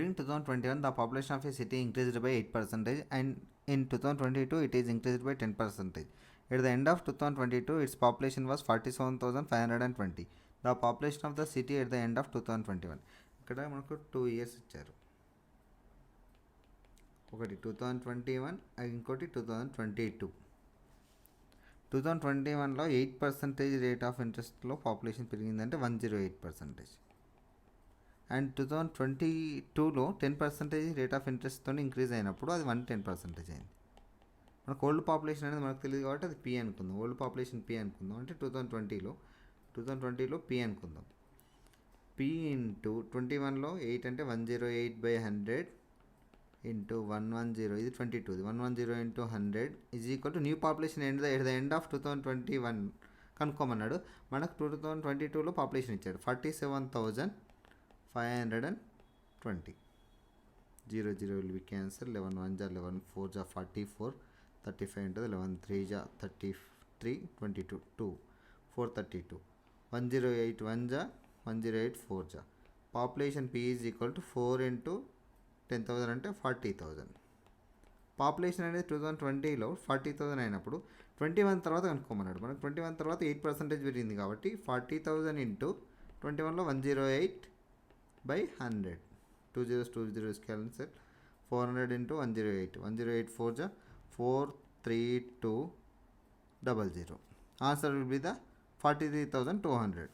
During 2021, the population of a city increased by 8%, and in 2022, it is increased by 10%. At the end of 2022, its population was 47,520. The population of the city at the end of 2021. ఇక్కడ మనకు 2 years ఇచ్చారు. ఒకటి 2021, ఇంకోటి 2022. 2021లో 8% rate of ఇంట్రెస్ట్లో population పెరిగిందంటే 108%. And 2022లో 10% rate of ఇంట్రెస్ట్తో ఇంక్రీజ్ అయినప్పుడు అది 110% అయింది. మనకు ఓల్డ్ పాపులేషన్ అనేది మనకు తెలియదు కాబట్టి అది పీ అనుకుందాం. ఓల్డ్ పాపులేషన్ పీ అనుకుందాం అంటే 2020లో పీ అనుకుందాం. పీ ఇంటూ 21లో 8 అంటే 108/100 ఇంటూ 110, ఇది 22, 110 into 100 is equal to new population at the end of 2021 కనుక్కోమన్నాడు. మనకు 2022లో పాపులేషన్ ఇచ్చాడు 47,520. 0 0 will be cancelled. 11 1 11 4 44, 35 into 11 3 33, 22 2 432, 108 1 108 4. Population P is equal to 4 into 10,000 అంటే 40,000. పాపులేషన్ అనేది 2020లో 40,000 అయినప్పుడు 21 తర్వాత కనుక్కోమన్నాడు. మనకు 21 తర్వాత 8% పెరిగింది కాబట్టి 40,000 into 21లో 108/100. 2 zeros 2 zeros cancel. 400 into 108, 108 4 43200. Answer will be the 43,200.